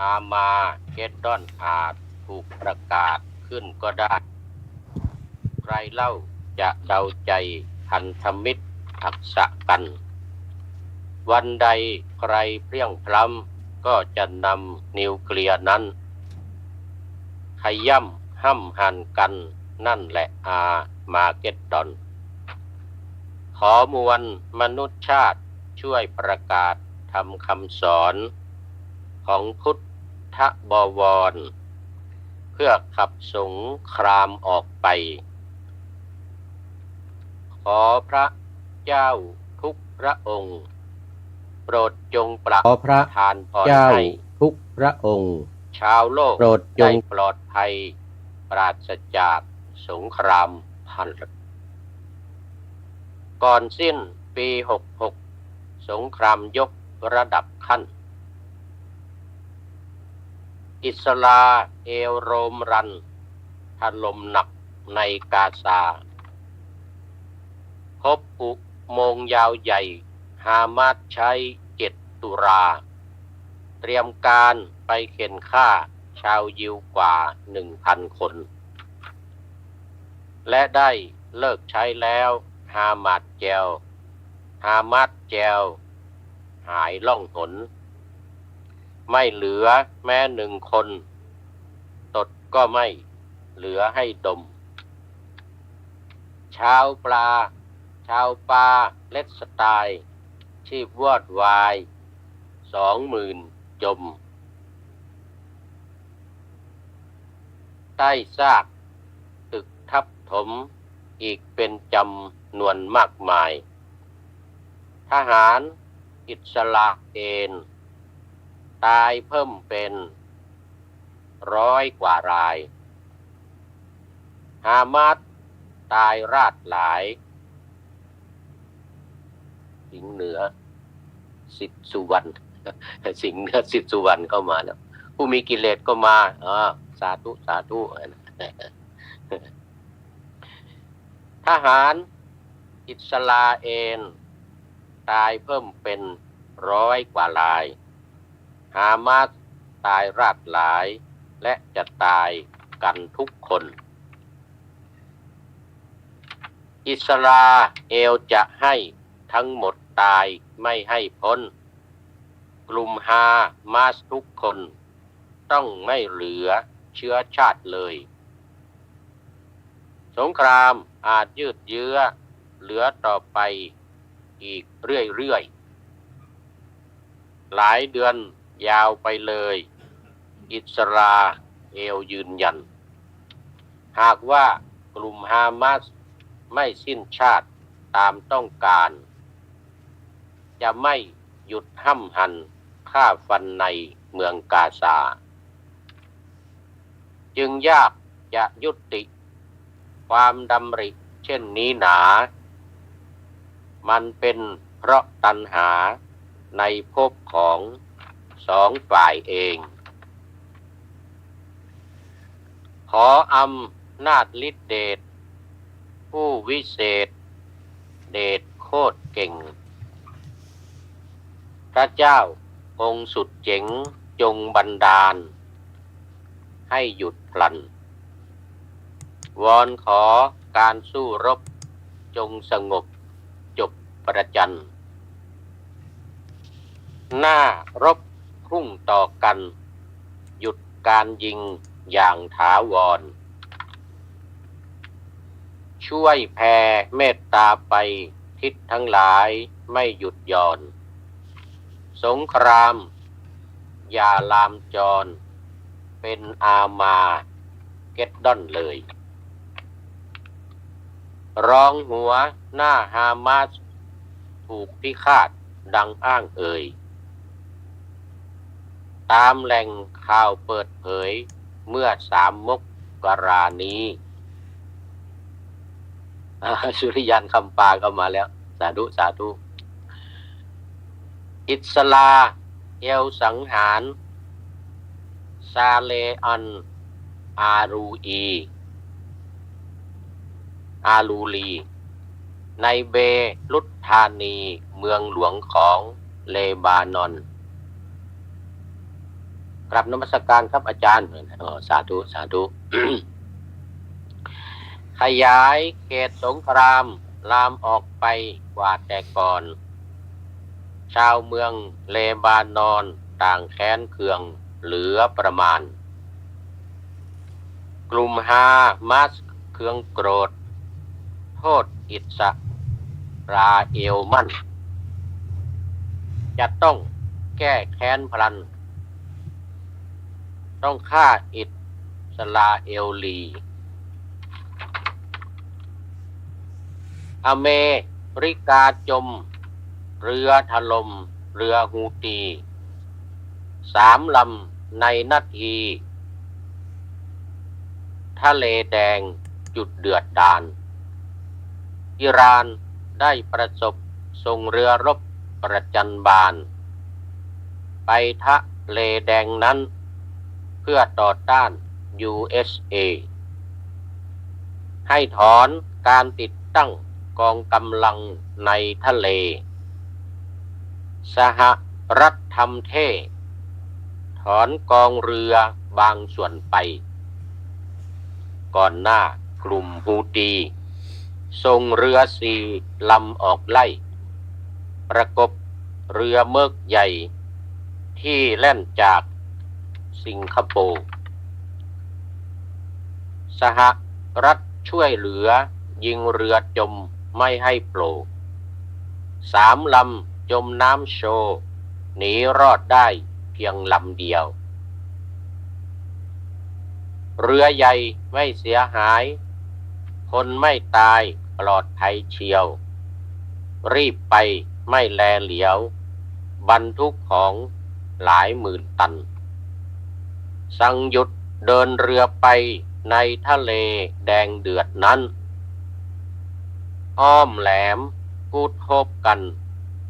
อามาเกดดอนอาจถูกประกาศขึ้นก็ได้ใครเล่าจะเดาใจพันธมิตรอักษะกันวันใดใครเพรี่ยงพล้ำก็จะนำนิวเคลียร์นั้นขย่ำห้ำหั่นกันนั่นแหละอามาเกดดอนขอมวลมนุษยชาติช่วยประกาศทำคำสอนของพุทธบวรเพื่อขับสงครามออกไปขอพระเจ้าทุกพระองค์โปรดจงประทานพรให้ทุกพระองค์ชาวโลกโปรดจงปลอดภัยปราศจากสงครามพันก่อนสิ้นปี66สงครามยกระดับขั้นอิสราเอลโรมรันถล่มหนักในกาซาพบอุโมงค์ยาวใหญ่ฮามาสใช้7 ตุลาเตรียมการไปเข็นฆ่าชาวยิวกว่า 1,000 คนและได้เลิกใช้แล้วฮามาสเจลหายล่องหนไม่เหลือแม้1 คนตดก็ไม่เหลือให้ดมชาวปลาเลสสไตล์ชีพวอดวาย 20,000 จมใต้ซากตึกทับถมอีกเป็นจำนวนมากมายทหารอิสราเอลตายเพิ่มเป็น100 กว่ารายฮามาสตายราดหลายสิงห์เหนือสิทธิสุวรรณสิงห์เหนือสิทธิสุวรรณเข้ามาแล้วผู้มีกิเลสก็มาสาธุทหารอิสราเอลตายเพิ่มเป็น100 กว่ารายฮามาสตายราดหลายและจะตายกันทุกคนอิสราเอลจะให้ทั้งหมดตายไม่ให้พ้นกลุ่มฮามาสทุกคนต้องไม่เหลือเชื้อชาติเลยสงครามอาจยืดเยื้อเหลือต่อไปอีกเรื่อยๆหลายเดือนยาวไปเลยอิสราเอลยืนยันหากว่ากลุ่มฮามาสไม่สิ้นชาติตามต้องการจะไม่หยุดห้ำหั่นฆ่าฟันในเมืองกาซาจึงยากจะยุติความดำริเช่นนี้หนามันเป็นเพราะตัณหาในภพของ2 ฝ่ายเองขออำนาจฤทธิเดชผู้วิเศษเดชโคตรเก่งพระเจ้าองค์สุดเจ๋งจงบันดาลให้หยุดพลันวอนขอการสู้รบจงสงบจบประจันหน้ารบพุ่งต่อกันหยุดการยิงอย่างถาวรช่วยแผ่เมตตาไปทิศทั้งหลายไม่หยุดหย่อนสงครามอย่าลามจรเป็นอามาเกดดอนเลยรองหัวหน้าฮามาสถูกพิฆาตดังอ้างเอ่ยตามแหล่งข่าวเปิดเผยเมื่อ3 มกรานี้สุริยันคำปาเข้ามาแล้วสาธุอิสราเอลสังหารซาเลอันอารูลีในเบรุตธานีเมืองหลวงของเลบานอน กราบนมัสการครับอาจารย์สาธุสาธุ ขยายเขตสงครามลามออกไปกว่าแต่ก่อน ชาวเมืองเลบานอนต่างแค้นเคืองเหลือประมาณ กลุ่มฮามาสเคืองโกรธโทษอิสราเอลมั่นจะต้องแก้แค้นพลันต้องฆ่าอิสราเอลลีอเมริกาจมเรือถล่มเรือฮูตี3 ลำในนาทีทะเลแดงจุดเดือดดาลอิหร่านได้ประสบส่งเรือรบประจันบานไปทะเลแดงนั้นเพื่อต่อต้าน USA ให้ถอนการติดตั้งกองกำลังในทะเลสหรัฐทำเท่ถอนกองเรือบางส่วนไปก่อนหน้ากลุ่มฮูตีส่งเรือ4 ลำออกไล่ประกบเรือเมิกใหญ่ที่แล่นจากสิงคโปร์สหรัฐช่วยเหลือยิงเรือจมไม่ให้โผล่3 ลำจมน้ำโชว์หนีรอดได้เพียงลำเดียวเรือใหญ่ไม่เสียหายคนไม่ตายปลอดภัยเชียวรีบไปไม่แลเหลียวบรรทุกของหลายหมื่นตันสั่งหยุดเดินเรือไปในทะเลแดงเดือดนั้นอ้อมแหลมพูดโฮบกัน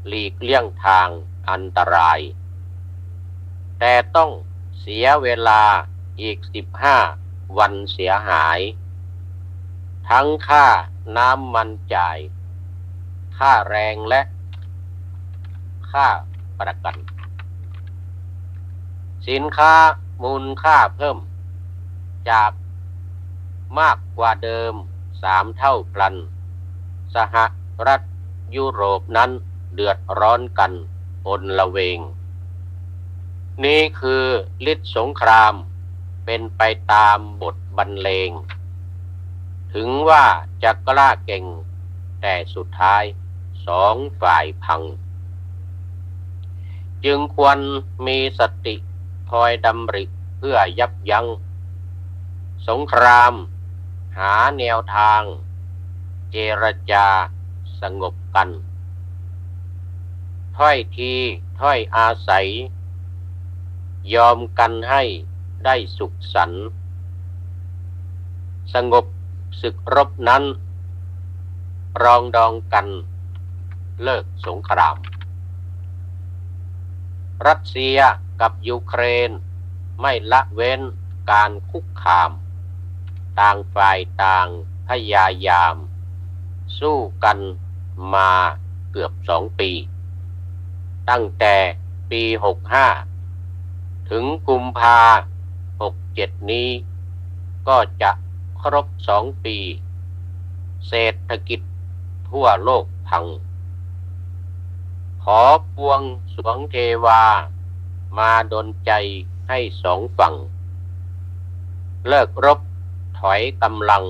หลีกเลี่ยงทางอันตรายแต่ต้องเสียเวลาอีก15 วันเสียหายทั้งค่าน้ำมันจ่ายค่าแรงและค่าประกันสินค้ามูลค่าเพิ่มจากมากกว่าเดิม3 เท่าพลันสหรัฐยุโรปนั้นเดือดร้อนกันอนละเวงนี่คือฤทธิสงครามเป็นไปตามบทบรรเลงถึงว่าจะกล้าเก่งแต่สุดท้าย2 ฝ่ายพังจึงควรมีสติคอยดำริเพื่อยับยั้งสงครามหาแนวทางเจรจาสงบกันถ้อยทีถ้อยอาศัยยอมกันให้ได้สุขสันต์สงบศึกรบนั้นปรองดองกันเลิกสงครามรัสเซียกับยูเครนไม่ละเว้นการคุกคามต่างฝ่ายต่างพยายามสู้กันมาเกือบ2 ปีตั้งแต่ปี65ถึงกุมภา67นี้ก็จะครบ2 ปีเศรษฐกิจทั่วโลกพังขอปวงสรวงเทวามาดลใจให้2 ฝั่งเลิกรบถอยกำลัง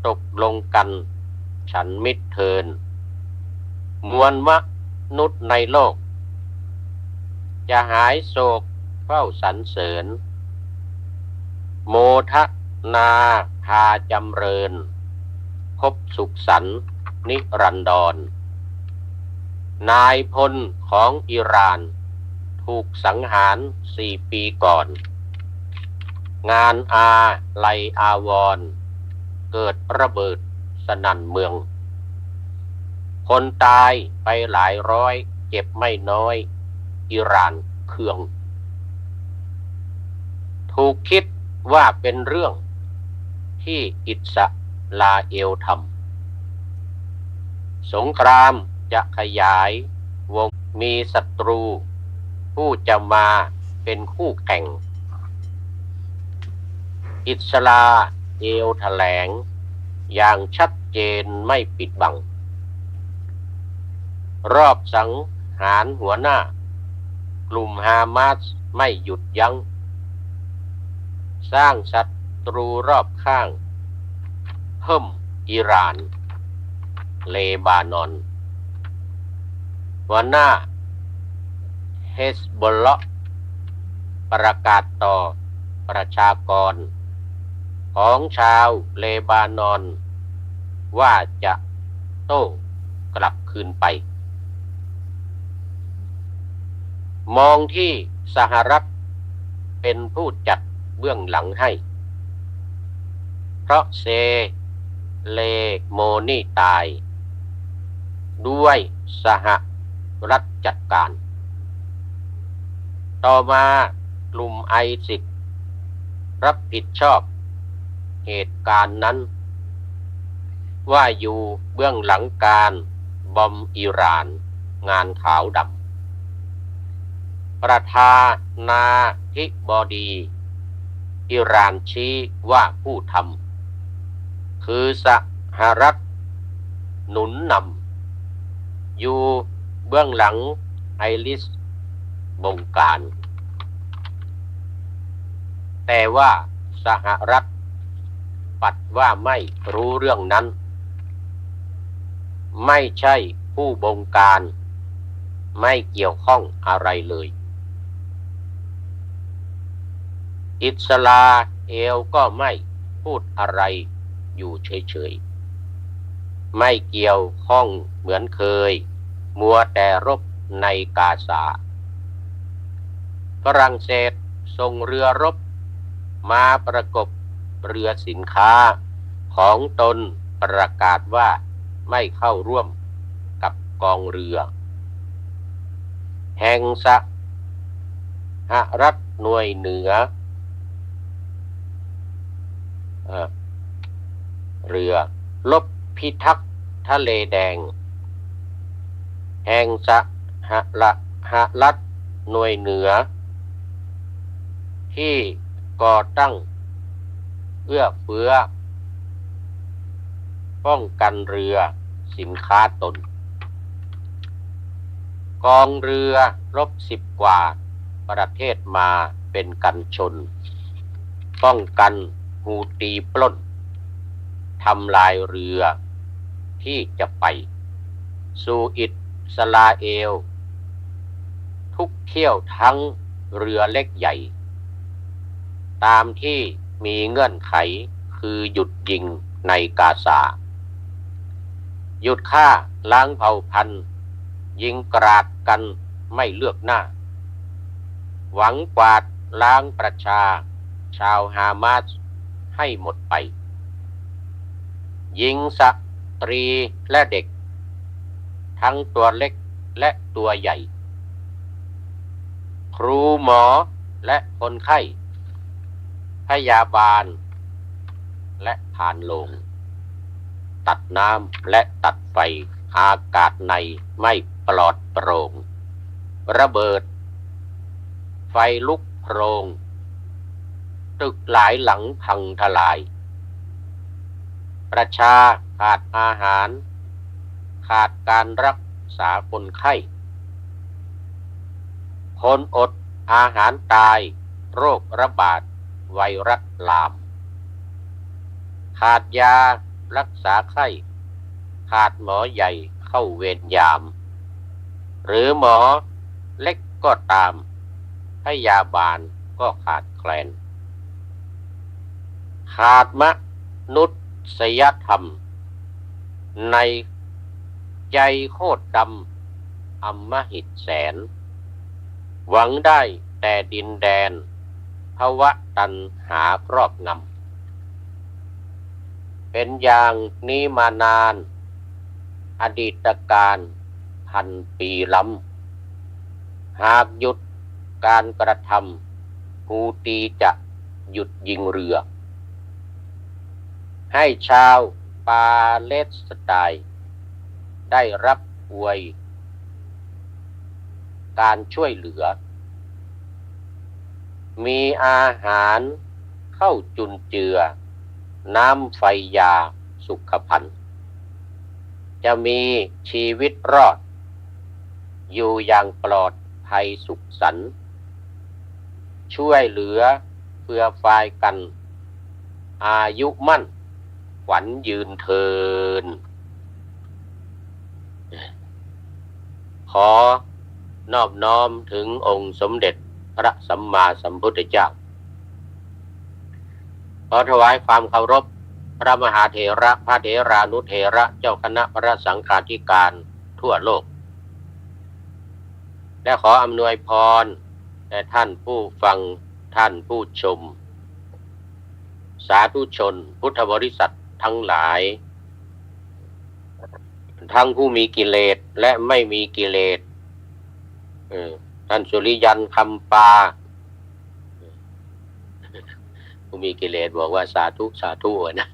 ตกลงกันฉันมิตรเทินมวลมนุษย์ในโลกจะหายโศกเฝ้าสรรเสริญโมทนาพาจำเริญพบสุขสันต์นิรันดรนายพลของอิหร่านถูกสังหาร4 ปีก่อนงานอาลัยอาวรณ์เกิดระเบิดสนั่นเมืองคนตายไปหลายร้อยเจ็บไม่น้อยอิหร่านเคืองถูกคิดว่าเป็นเรื่องที่อิสราเอลทำสงครามจะขยายวงมีศัตรูผู้จะมาเป็นคู่แข่ง อิสลาเอลแถลงอย่างชัดเจนไม่ปิดบังรอบสังหารหัวหน้ากลุ่มฮามาสไม่หยุดยั้งสร้างศัตรูรอบข้างเพิ่มอิหร่านเลบานอนหัวหน้าเฮซบอลเลาะห์ประกาศต่อประชากรของชาวเลบานอนว่าจะโต้กลับคืนไปมองที่สหรัฐเป็นผู้จัดเบื้องหลังให้เพราะเซเลโมนีตายด้วยสหรัฐจัดการต่อมากลุ่มไอซิสรับผิดชอบเหตุการณ์นั้นว่าอยู่เบื้องหลังการบอมอิหร่านงานขาวดำประธานาธิบดีอิหร่านชี้ว่าผู้ทำคือสหรัฐหนุนนำอยู่เบื้องหลังไอริสบงการแต่ว่าสหรัฐปัดว่าไม่รู้เรื่องนั้นไม่ใช่ผู้บงการไม่เกี่ยวข้องอะไรเลยอิสราเอลก็ไม่พูดอะไรอยู่เฉยๆไม่เกี่ยวข้องเหมือนเคยมัวแต่รบในกาซาฝรั่งเศสส่งเรือรบมาประกบเรือสินค้าของตนประกาศว่าไม่เข้าร่วมกับกองเรือแห่งสหรัฐหน่วยเหนือเรือรบพิทักษ์ทะเลแดงแห่งสหรัฐหน่วยเหนือที่ก่อตั้งเอื้อเฟื้อป้องกันเรือสินค้าตนกองเรือรบ10กว่าประเทศมาเป็นกันชนป้องกันฮูตีปล้นทำลายเรือที่จะไปสู่อิสราเอลทุกเที่ยวทั้งเรือเล็กใหญ่ตามที่มีเงื่อนไขคือหยุดยิงในกาซาหยุดฆ่าล้างเผ่าพันธุ์ยิงกราดกันไม่เลือกหน้าหวังกวาดล้างประชาชาวฮามาสให้หมดไปยิงสตรีและเด็กทั้งตัวเล็กและตัวใหญ่ครูหมอและคนไข้พยาบาลและพานโรงตัดน้ำและตัดไฟอากาศในไม่ปลอดโปร่งระเบิดไฟลุกโพรงตึกหลายหลังพังทลายประชาขาดอาหารขาดการรักษาคนไข้คนอดอาหารตายโรคระบาดไวรัสลามขาดยารักษาไข้ขาดหมอใหญ่เข้าเวรยามหรือหมอเล็กก็ตามพยาบาลก็ขาดแคลนขาดมนุษยธรรมในใจโคตรดำอำมหิตแสนหวังได้แต่ดินแดนภวะตัณหาครอบงำเป็นอย่างนี้มานานอดีตการ1,000 ปีล้ำหากหยุดการกระทำฮูตีจะหยุดยิงเรือให้ชาวปาเลสไตน์ได้รับอวยการช่วยเหลือมีอาหารข เข้าจุนเจือน้ำไฟยาสุขภัณฑ์จะมีชีวิตรอดอยู่อย่างปลอดภัยสุขสันต์ช่วยเหลือเพื่อฝ่ายกันอายุมั่นขวัญยืนเทินขอนอบน้อมถึงองค์สมเด็จพระสัมมาสัมพุทธเจ้าขอถวายความเคารพพระมหาเถระพระเถรานุเถระเจ้าคณะพระสังฆาธิการทั่วโลกและขออำนวยพรแด่ท่านผู้ฟังท่านผู้ชมสาธุชนพุทธบริษัททั้งหลายทั้งผู้มีกิเลสและไม่มีกิเลสท่านสุริยันคำปาผู้มีกิเลสบอกว่าสาธุสาธุนะ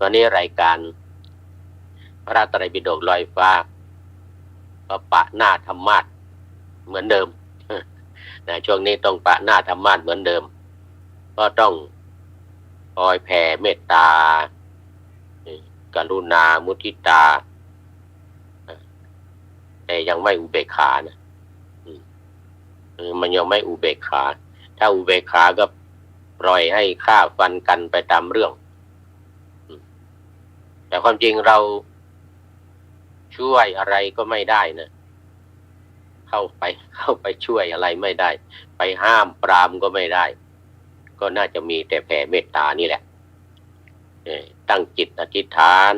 วันนี้รายการพระไตรปิฎกลอยฟ้าก็ปะหน้าธรรมาสเหมือนเดิมนะช่วงนี้ต้องปะหน้าธรรมาสเหมือนเดิมก็ต้องคอยแผ่เมตตากรุณามุทิตาแต่ยังไม่อุเบกขานะมันยังไม่อุเบกขาถ้าอุเบกขาก็ปล่อยให้ฆ่าฟันกันไปตามเรื่องแต่ความจริงเราช่วยอะไรก็ไม่ได้นะเข้าไปช่วยอะไรไม่ได้ไปห้ามปรามก็ไม่ได้ก็น่าจะมีแต่แผ่เมตตานี่แหละตั้งจิตอธิษฐาน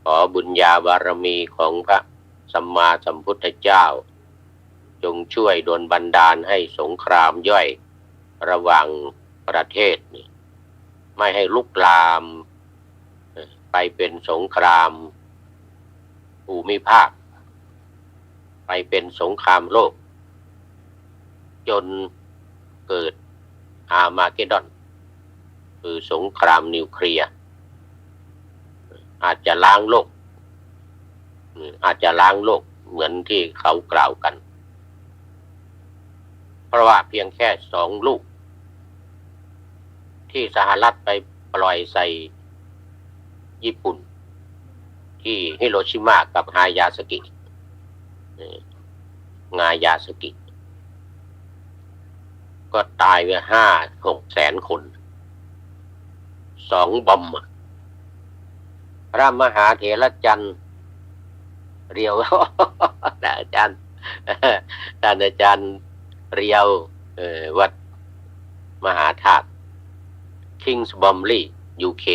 ขอบุญญาบารมีของพระสัมมาสัมพุทธเจ้าจงช่วยดลบันดาลให้สงครามย่อยระหว่างประเทศนี่ไม่ให้ลุกลามไปเป็นสงครามภูมิภาคไปเป็นสงครามโลกจนเกิดอาร์มาเกดดอนคือสงครามนิวเคลียร์อาจจะล้างโลกเหมือนที่เขากล่าวกันเพราะว่าเพียงแค่2 ลูกที่สหรัฐไปปล่อยใส่ญี่ปุ่นที่ฮิโรชิมากับนายาสกิก็ตายไป5-6 แสนคน2 บอมพระมหาเถรจันทร์เรียว ท่านอาจารย์เรียววัดมหาธาตุ Kings Bromley UK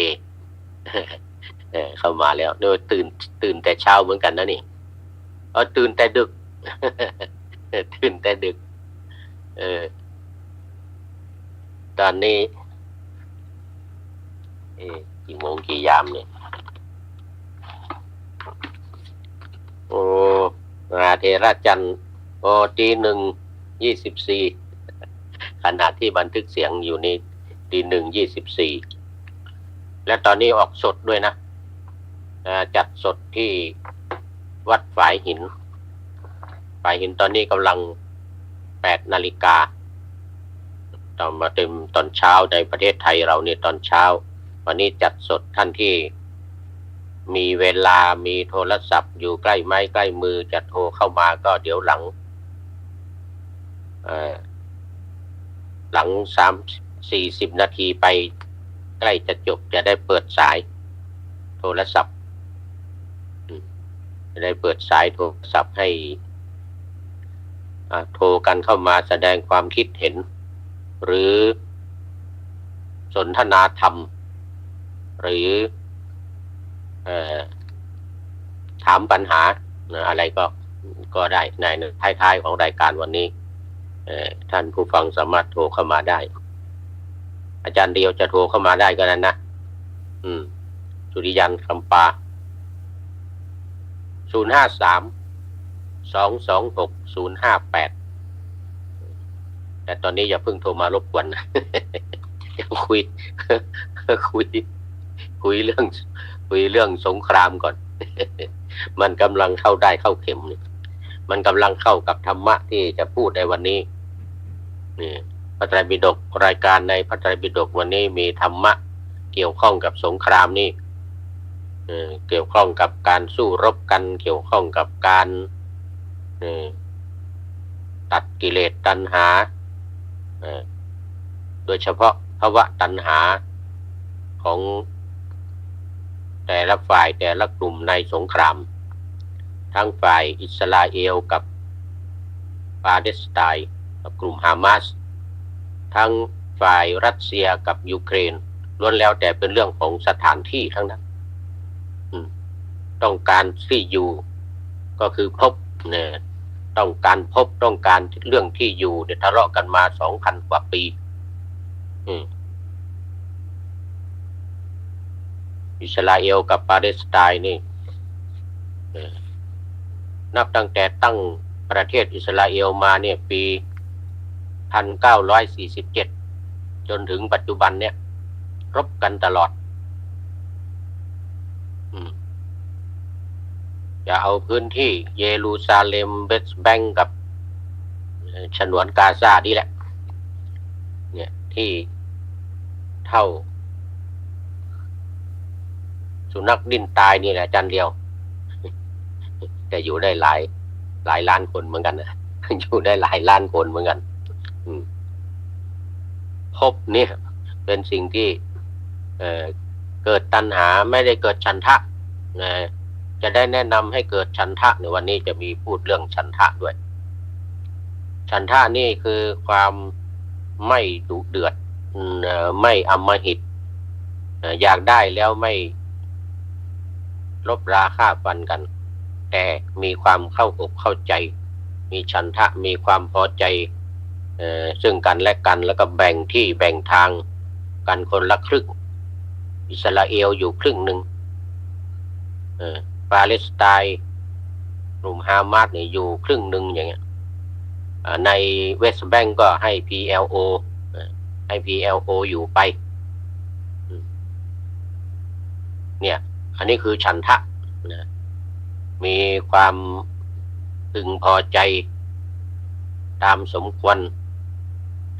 เข้ามาแล้วโดยตื่นแต่เช้าเหมือนกันนะนี่ตื่นแต่ดึก ตื่นแต่ดึกตอนนี้กี่โมงกี่ยามเนี่ยโอ้มหาเถรจันทร์1:24 ขณะที่บันทึกเสียงอยู่นี่1:24และตอนนี้ออกสดด้วยนะจัดสดที่วัดฝายหินตอนนี้กำลัง8 นาฬิกาตอนมาเต็มตอนเช้าในประเทศไทยเราเนี่ยตอนเช้าวันนี้จัดสดท่านที่มีเวลามีโทรศัพท์อยู่ใกล้ไม้ใกล้มือจะโทรเข้ามาก็เดี๋ยวหลัง30-40 นาทีไปใกล้จะจบจะได้เปิดสายโทรศัพท์จะได้เปิดสายโทรศัพท์ให้โทรกันเข้ามาแสดงความคิดเห็นหรือสนทนาธรรมหรือถามปัญหาอะไรก็ได้ในท้ายๆของรายการวันนี้ท่านผู้ฟังสามารถโทรเข้ามาได้อาจารย์เดียวจะโทรเข้ามาได้ก็นั้นนะสุริยันคำปา053-226-058แต่ตอนนี้อย่าเพิ่งโทรมารบกวนนะคุยเรื่องสงครามก่อน มันกำลังเข้าได้เข้าเข็มมันกำลังเข้ากับธรรมะที่จะพูดในวันนี้ นี่พระไตรปิฎกรายการในพระไตรปิฎกวันนี้มีธรรมะเกี่ยวข้องกับสงครามนี่เกี่ยวข้องกับการสู้รบกันเกี่ยวข้องกับการตัดกิเลสตัณหาโดยเฉพาะภวะตัณหาของแต่ละฝ่ายแต่ละกลุ่มในสงครามทั้งฝ่ายอิสราเอลกับปาเลสไตน์กับกลุ่มฮามาสทั้งฝ่ายรัสเซียกับยูเครนล้วนแล้วแต่เป็นเรื่องของสถานที่ทั้งนั้นต้องการที่อยู่ก็คือพบเนี่ยต้องการพบต้องการเรื่องที่อยู่เนี่ยทะเลาะกันมา 2,000 กว่าปีอิสราเอลกับปาเลสไตน์นี่นับตั้งแต่ตั้งประเทศอิสราเอลมาเนี่ยปี 1947 จนถึงปัจจุบันเนี่ยรบกันตลอดจะเอาพื้นที่เยรูซาเล็มเวสต์แบงก์กับฉนวนกาซานี่แหละเนี่ยที่เท่าสุนัขดิ้นตายนี่แหละจันเดียวแต่อยู่ได้หลายล้านคนเหมือนกันนะอยู่ได้หลายล้านคนเหมือนกันภพนี่เป็นสิ่งที่เกิดตัณหาไม่ได้เกิดฉันทะจะได้แนะนำให้เกิดฉันทะในวันนี้จะมีพูดเรื่องฉันทะด้วยฉันทะนี่คือความไม่ดุเดือดไม่อำมหิตอยากได้แล้วไม่ลบราฆ่าฟันกันแต่มีความเข้าอกเข้าใจมีฉันทะมีความพอใจซึ่งกันและกันแล้วก็แบ่งที่แบ่งทางกันคนละครึ่งอิสราเอลอยู่ครึ่งหนึ่งปาเลสไตน์กลุ่มฮามาสเนี่ยอยู่ครึ่งหนึ่งอย่างเงี้ยในเวสต์แบงก์ก็ให้ PLO อยู่ไปเนี่ยอันนี้คือฉันทะนะมีความพึงพอใจตามสมควร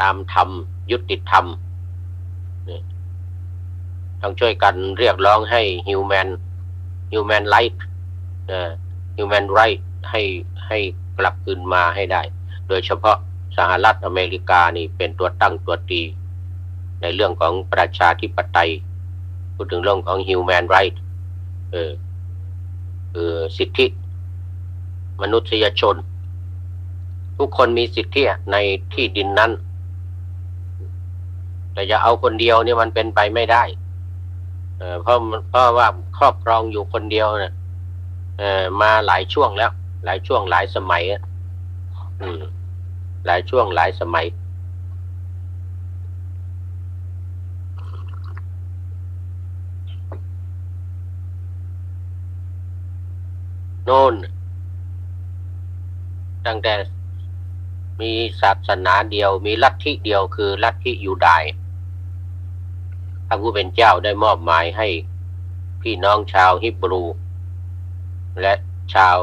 ตามธรรมยุติธรรมต้องช่วยกันเรียกร้องให้ human right human right ให้กลับคืนมาให้ได้โดยเฉพาะสหรัฐอเมริกานี่เป็นตัวตั้งตัวตีในเรื่องของประชาธิปไตยพูดถึงเรื่องของ human right คือสิทธิมนุษยชนทุกคนมีสิทธิในที่ดินนั้นแต่จะเอาคนเดียวเนี่ยมันเป็นไปไม่ได้เพราะว่าครอบครองอยู่คนเดียวเนี่ยมาหลายช่วงแล้วหลายช่วงหลายสมัยหลายช่วงหลายสมัยโน่นตั้งแต่มีศาสนาเดียวมีลัทธิเดียวคือลัทธิยูดาห์พระผู้เป็นเจ้าได้มอบหมายให้พี่น้องชาวฮิบรูและชาว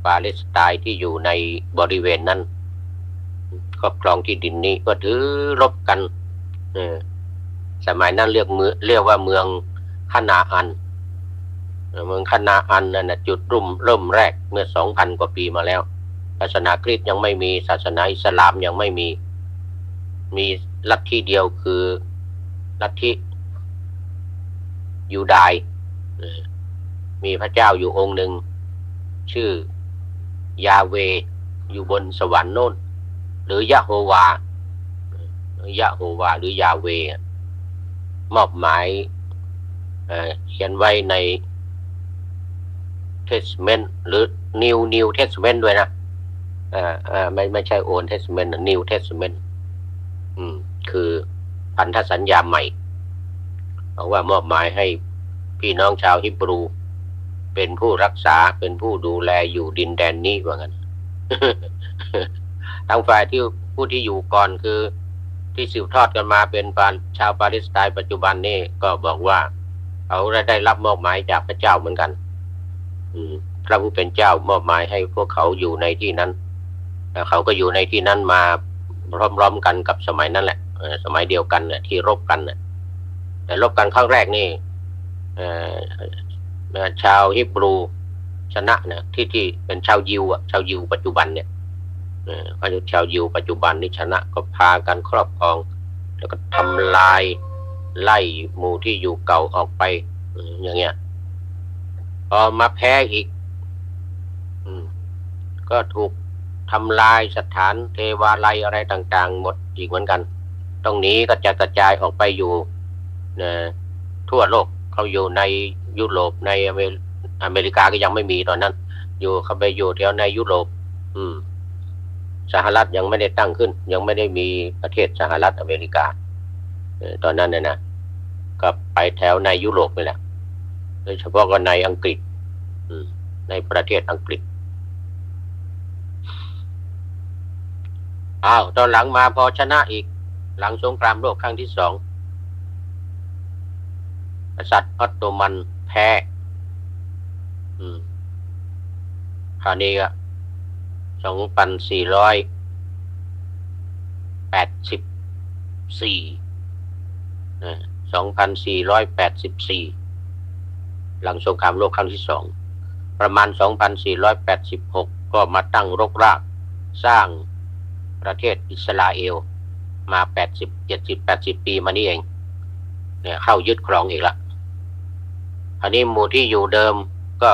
ปาเลสไตน์ที่อยู่ในบริเวณนั้นครอบครองที่ดินนี้ก็ถือรบกันสมัยนั้นเรียกว่าเมืองคานาอันเมืองคานาอันนั่นจุดเริ่มแรกเมื่อ 2,000 กว่าปีมาแล้วศาสนาคริสต์ยังไม่มีศาสนาอิสลามยังไม่มีลัทธิเดียวคือลัทธิยูดาห์มีพระเจ้าอยู่องค์หนึ่งชื่อยาเวอยู่บนสวรรค์โน่นหรือยะโฮวาหรือยาเวมอบหมายเขียนไว้ในTestament หรือ New Testament ด้วยนะไม่ใช่ Old Testament New Testament คือพันธสัญญาใหม่บอกว่ามอบหมายให้พี่น้องชาวฮิบรูเป็นผู้รักษาเป็นผู้ดูแลอยู่ดินแดนนี้ว่างั้น ทางฝ่ายที่ผู้ที่อยู่ก่อนคือที่สืบทอดกันมาเป็นชาวปาเลสไตน์ปัจจุบันนี่ก็บอกว่าเขาได้รับมอบหมายจากพระเจ้าเหมือนกันพระผู้เป็นเจ้ามอบหมายให้พวกเขาอยู่ในที่นั้นเขาก็อยู่ในที่นั้นมา พร้อมๆกันกับสมัยนั้นแหละสมัยเดียวกันเนี่ยที่รบกันเนี่ยแต่รบกันครั้งแรกนี่ชาวฮิบรูชนะนะที่เป็นชาวยิวชาวยิวปัจจุบันเนี่ยเขาจะชาวยิวปัจจุบันนี่ชนะก็พากันครอบครองแล้วก็ทำลายไล่หมู่ที่อยู่เก่าออกไปอย่างเงี้ยพอมาแพ้อีกก็ถูกทำลายสถานเทวาลัยอะไรต่างๆหมดอีกเหมือนกันตรงนี้ก็จะกระจายออกไปอยู่ทั่วโลกเขาอยู่ในยุโรปในอเมริกาก็ยังไม่มีตอนนั้นอยู่เขาไปอยู่แถวในยุโรปสหรัฐยังไม่ได้ตั้งขึ้นยังไม่ได้มีประเทศสหรัฐอเมริกาตอนนั้นนะก็ไปแถวในยุโรปนี่แหละโดยเฉพาะก็ในอังกฤษในประเทศอังกฤษตอนหลังมาพอชนะอีกหลังสงครามโลกครั้งที่2กษัตริย์ออตโตมันแพ้คราวนี้ก็2484หลังสงครามโลกครั้งที่2ประมาณ2486ก็มาตั้งรกรากสร้างประเทศอิสราเอลมา80 ปีมานี่เองเนี่ยเข้ายึดครองอีกละอันนี้หมู่ที่อยู่เดิมก็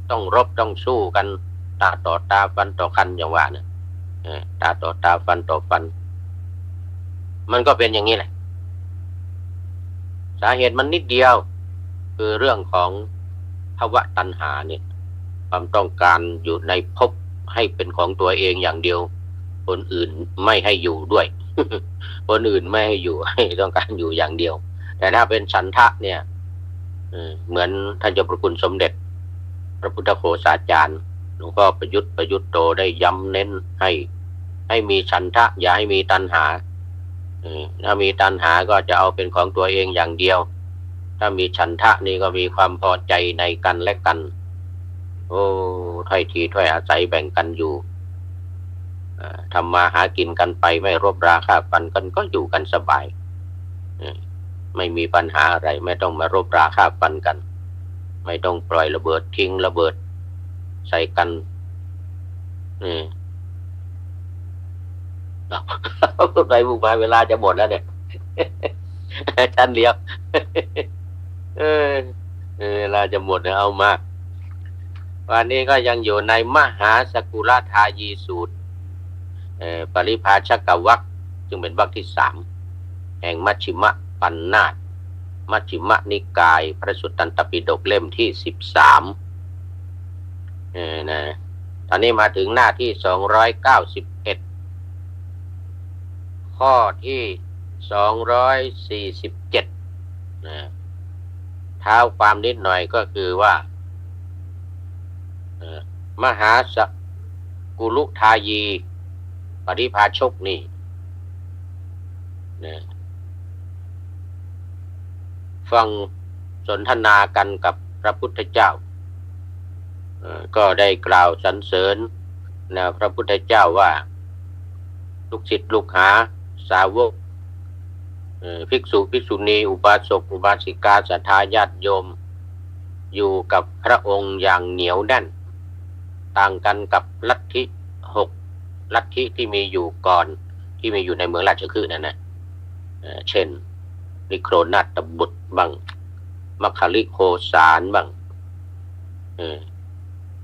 ต้องรบต้องสู้กันตาต่อตาฟันต่อฟันอย่างว่านะตาต่อตาฟันต่อฟันมันก็เป็นอย่างนี้แหละสาเหตุมันนิดเดียวคือเรื่องของภวตัณหาเนี่ยความต้องการอยู่ในภพให้เป็นของตัวเองอย่างเดียวคนอื่นไม่ให้อยู่ด้วย คนอื่นไม่ให้อยู่ให้ต้องการอยู่อย่างเดียวแต่ถ้าเป็นฉันทะเนี่ยเหมือนท่านเจ้าพระคุณสมเด็จพระพุทธโฆษาจารย์หลวงพ่อประยุทธ์โตได้ย้ำเน้นให้มีฉันทะอย่าให้มีตัณหาถ้ามีตัณหาก็จะเอาเป็นของตัวเองอย่างเดียวถ้ามีฉันทะนี่ก็มีความพอใจในกันและกันถ้อยทีถ้อยอาศัยแบ่งกันอยู่ทำมาหากินกันไปไม่รบราฆ่าฟันกันก็อยู่กันสบายไม่มีปัญหาอะไรไม่ต้องมารบราฆ่าฟันกันไม่ต้องปล่อยระเบิดทิ้งระเบิดใส่กันพูดไปพูดมาเวลาจะหมดแล้วเนี่ยชั้นเดียวเวลาจะหมดแล้วเอามาวันนี้ก็ยังอยู่ในมหาสกุลทายีสูตรปริภาชกวรรคจึงเป็นวรรคที่3แห่งมัชฌิมปัญนาถมัชฌิมนิกายพระสุตตันตปิฎกเล่มที่13นะตอนนี้มาถึงหน้าที่291ข้อที่247เท้าความนิดหน่อยก็คือว่ามหาสกุลุทายีปริภาชกนี่ฟังสนทนากันกับพระพุทธเจ้าก็ได้กล่าวสรรเสริญพระพุทธเจ้าว่าลูกศิษย์ลูกหาสาวกภิกษุภิกษุณีอุบาสกอุบาสิกาศรัทธาญาติโยมอยู่กับพระองค์อย่างเหนียวแน่นต่างกันกับลัทธิ6ลัทธิที่มีอยู่ก่อนที่มีอยู่ในเมืองราชคฤห์นั่นนะเช่นนิโครนาตบุตรบ้างมัคคลิโคสารบ้าง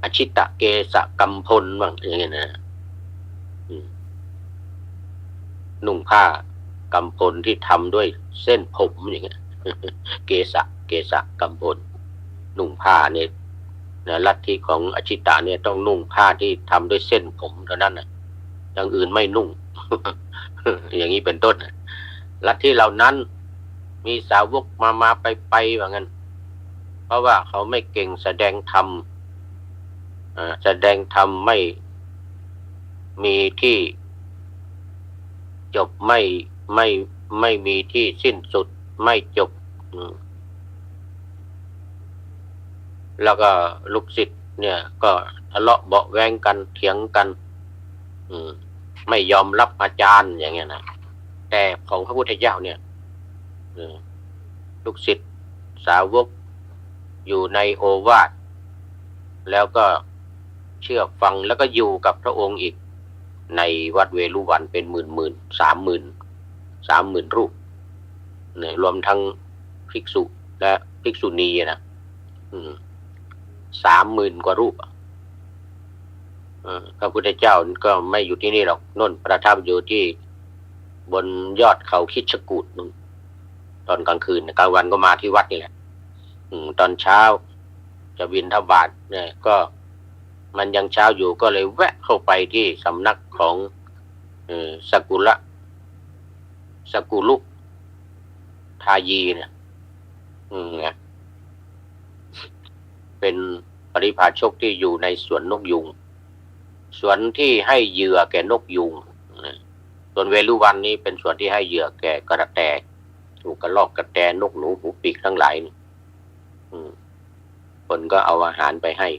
อชิตะเกสกัมพลบ้างอย่างเงี้ยนะนุ่งผ้ากำพลที่ทำด้วยเส้นผมอย่างเงี้ยเกสกัมพลนุ่งผ้าเนี่ยลัทธิของอชิตะเนี่ยต้องนุ่งผ้าที่ทำด้วยเส้นผมเท่านั้นนะอย่างอื่นไม่นุ่ง อย่างนี้เป็นต้นลัทธิเหล่านั้นมีสาวกมาไปว่างั้นเพราะว่าเขาไม่เก่งแสดงธรรมไม่มีที่จบไม่มีที่สิ้นสุดไม่จบแล้วก็ลูกศิษย์เนี่ยก็ทะเลาะเบาะแว้งกันเถียงกัน ไม่ยอมรับอาจารย์อย่างเงี้ยนะแต่ของพระพุทธเจ้าเนี่ยลูกศิษย์สาวกอยู่ในโอวาทแล้วก็เชื่อฟังแล้วก็อยู่กับพระองค์อีกในวัดเวฬุวันเป็นหมื่น30,000รูปเนี่ยรวมทั้งภิกษุและภิกษุณีนะ30,000 กว่ารูปพระพุทธเจ้าก็ไม่อยู่ที่นี่หรอกน่นประทับอยู่ที่บนยอดเขาคิชกูฏนู่นตอนกลางคืนกลางวันก็มาที่วัดนี่แหละตอนเช้าจะบิณฑบาตเนี่ยก็มันยังเช้าอยู่ก็เลยแวะเข้าไปที่สำนักของสกุลุทายีเนี่ยเป็นปริพาชกที่อยู่ในสวนนกยุงสวนที่ให้เหยื่อแก่นกยุงส่วนเวฬุวันนี้เป็นสวนที่ให้เหยื่อแก่กระแตถูกกระรอกกระแตนกหนูหูปีกทั้งหลายคนก็เอาอาหารไปให้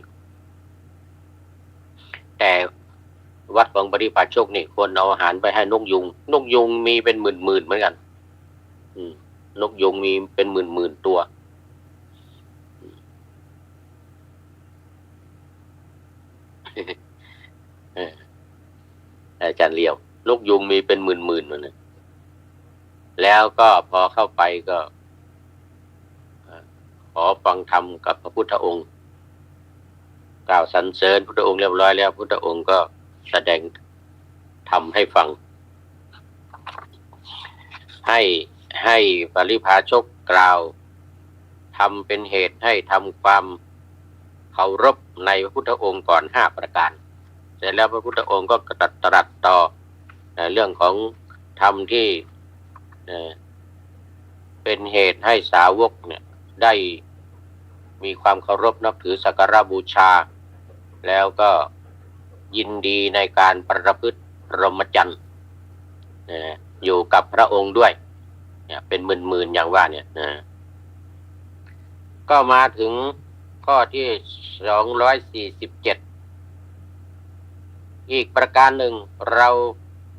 แต่วัดของปริพาชกนี่คนเอาอาหารไปให้นกยุงมีเป็นหมื่นเหมือนกันนกยุงมีเป็นหมื่นตัวอาจารย์เลี้ยวนกยุงมีเป็นหมื่นมันแล้วก็พอเข้าไปก็ขอฟังธรรมกับพระพุทธองค์กล่าวสรรเสริญพุทธองค์เรียบร้อยแล้วพุทธองค์ก็แสดงธรรมให้ฟังให้ปริพาชกกล่าวทำเป็นเหตุให้ทำความเคารพในพระพุทธองค์ก่อน5 ประการเสร็จแล้วพระพุทธองค์ก็ตรัสต่อเรื่องของธรรมที่เป็นเหตุให้สาวกเนี่ยได้มีความเคารพนับถือสักการะบูชาแล้วก็ยินดีในการประพฤติพรหมจรรย์อยู่กับพระองค์ด้วยเนี่ยเป็นหมื่นอย่างว่าเนี่ยก็มาถึงข้อที่247อีกประการหนึ่งเรา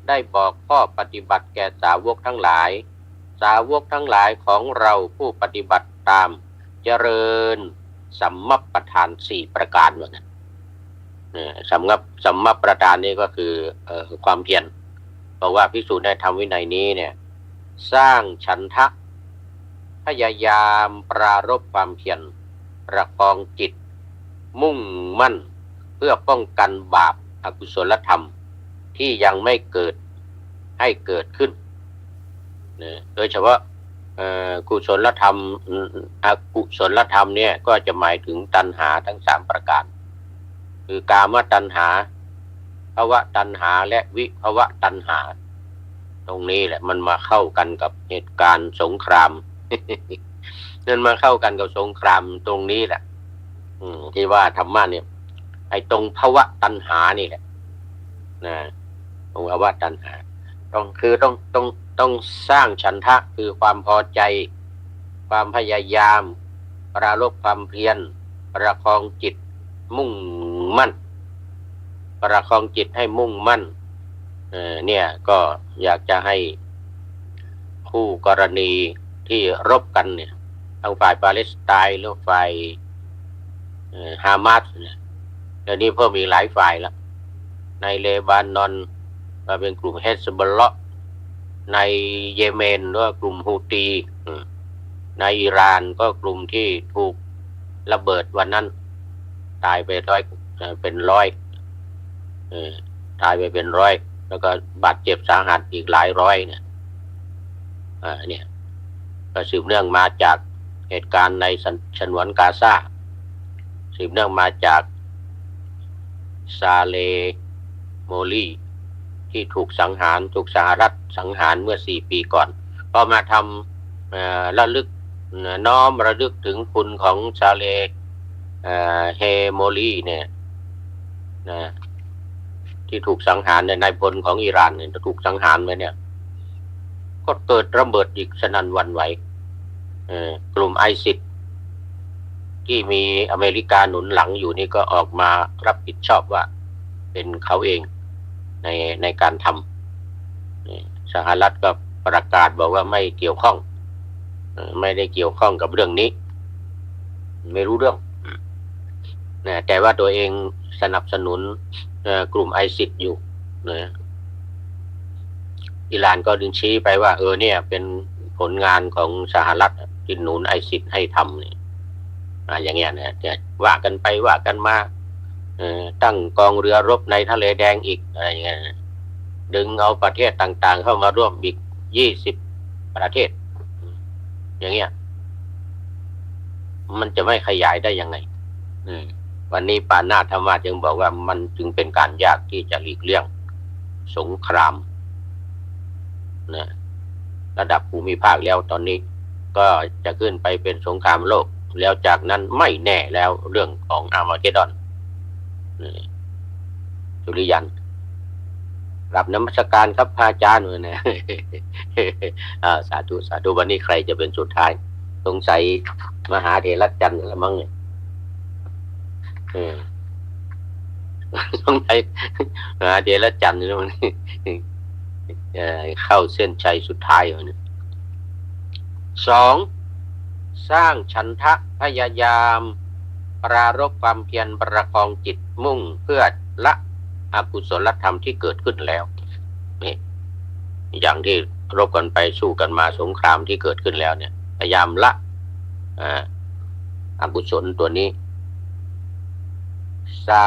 ได้บอกข้อปฏิบัติแก่สาวกทั้งหลายของเราผู้ปฏิบัติตามเจริญสัมมัปปทาน4 ประการเหมือนกันสัมมัปปทานนี่ก็คือความเพียรบอกว่าภิกษุในธรรมวินัยนี้เนี่ยสร้างฉันทะพยายามปรารภความเพียรประคองจิตมุ่งมั่นเพื่อป้องกันบาปอกุศลธรรมที่ยังไม่เกิดให้เกิดขึ้นโดยเฉพาะกุศลธรรมอกุศลธรรมเนี่ยก็จะหมายถึงตัณหาทั้ง3 ประการคือกามตัณหาภวตัณหาและวิภวตัณหาตรงนี้แหละมันมาเข้ากันกับเหตุการณ์สงคราม นั่นมาเข้ากันกับสงครามตรงนี้แหละที่ว่าธรรมะเนี่ยไอ้ตรงภวตัณหานี่แหละนะตรงภวตัณหาต้องสร้างฉันทะคือความพอใจความพยายามปรารภความเพียรประคองจิตมุ่งมั่นประคองจิตให้มุ่งมั่นเนี่ยก็อยากจะให้คู่กรณีที่รบกันเนี่ยทางฝ่ายปาเลสไตน์หรือฝ่ายฮามาสเนี่ยเดี๋ยวนี้เพิ่มมีหลายฝ่ายแล้วในเลบานอนก็เป็นกลุ่มเฮซบอลเลาะในเยเมนก็กลุ่มฮูตีในอิหร่านก็กลุ่มที่ถูกระเบิดวันนั้นตายไปเป็นร้อยตายไปเป็นร้อยแล้วก็บาดเจ็บสาหัสอีกหลายร้อยเนี่ยเนี่ยก็สืบเนื่องมาจากเหตุการณ์ในฉนวนกาซาสืบเนื่องมาจากซาเลโมลีที่ถูกสหรัฐสังหารเมื่อ4 ปีก่อนพอมาทำระลึกน้อมระลึกถึงคุณของซาเลเฮโมลีเนี่ยที่ถูกสังหารในนายพลของอิหร่านเนี่ยถูกสังหารไปเนี่ยก็เกิดระเบิดอีกสนั่นหวั่นไหวกลุ่มไอซิสที่มีอเมริกาหนุนหลังอยู่นี่ก็ออกมารับผิดชอบว่าเป็นเขาเอง ในการทำสหรัฐก็ประกาศบอกว่าไม่เกี่ยวข้องไม่ได้เกี่ยวข้องกับเรื่องนี้ไม่รู้เรื่องนะแต่ว่าตัวเองสนับสนุนกลุ่มไอซิสอยู่นะอิหร่านก็ดึงชี้ไปว่าเนี่ยเป็นผลงานของสหรัฐที่หนุนไอซิสให้ทำเนี่ยอย่างเงี้ยนะว่ากันไปว่ากันมาตั้งกองเรือรบในทะเลแดงอีกอะไรอย่างเงี้ยดึงเอาประเทศต่างๆเข้ามาร่วมอีก20 ประเทศอย่างเงี้ยมันจะไม่ขยายได้ยังไงวันนี้ปานาธรรมะจึงบอกว่ามันจึงเป็นการยากที่จะหลีกเลี่ยงสงครามนะระดับภูมิภาคแล้วตอนนี้ก็จะขึ้นไปเป็นสงครามโลกแล้วจากนั้นไม่แน่แล้วเรื่องของอาร์มาเกดดอนสุริยันรับนมัสการครับพระอาจารย์เลยนะสาธุสาธุวันนี้ใครจะเป็นสุดท้ายสงสัยมหาเถรจันทร์แล้วมั้งเนี่ยสงสัยมหาเถรจันทร์แล้วมันเข้าเส้นชัยสุดท้ายเลยเนี่ย2สร้างฉันทะพยายามปรารภความเพียรประคองจิตมุ่งเพื่อละอกุศลธรรมที่เกิดขึ้นแล้วนี่อย่างที่รบกันไปสู้กันมาสงครามที่เกิดขึ้นแล้วเนี่ยพยายามละอกุศลตัวนี้ซา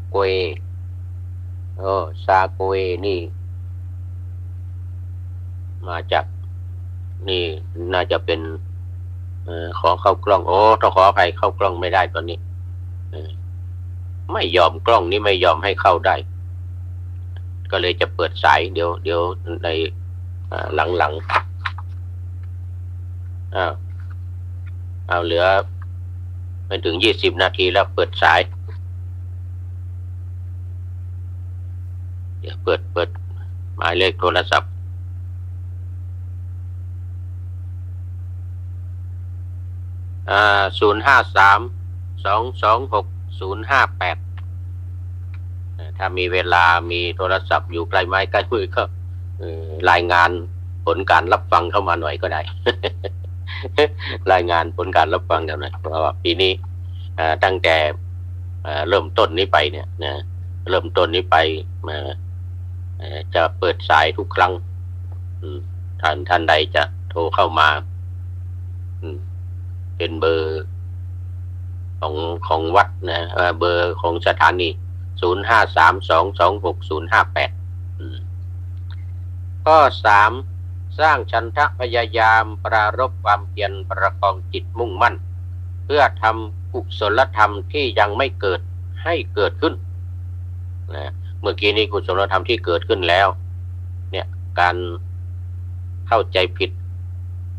โกเซาโกนี่มาจากนี่น่าจะเป็นขอเข้ากล้องต้องขออภัยเข้ากล้องไม่ได้ตอนนี้ไม่ยอมกล้องนี้ไม่ยอมให้เข้าได้ก็เลยจะเปิดสายเดี๋ยวในหลังเอาเหลือไม่ถึง20 นาทีแล้วเปิดสายเดี๋ยวเปิดหมายเลขโทรศัพท์053-226-058ถ้ามีเวลามีโทรศัพท์อยู่ใกล้ไม้ใกล้มือก็รายงานผลการรับฟังเข้ามาหน่อยก็ได้ รายงานผลการรับฟังกันหน่อยเพราะว่าปีนี้ตั้งแต่เริ่มต้นนี้ไปเนี่ยนะเริ่มต้นนี้ไปจะเปิดสายทุกครั้งท่านใดจะโทรเข้ามาเป็นเบอร์ของวัดนะเบอร์ของสถานี053-226-058ข้อ 3สร้างฉันทะพยายามปรารภความเพียรประคองจิตมุ่งมั่นเพื่อทำกุศลธรรมที่ยังไม่เกิดให้เกิดขึ้นนะเมื่อกี้นี้กุศลธรรมที่เกิดขึ้นแล้วเนี่ยการเข้าใจผิด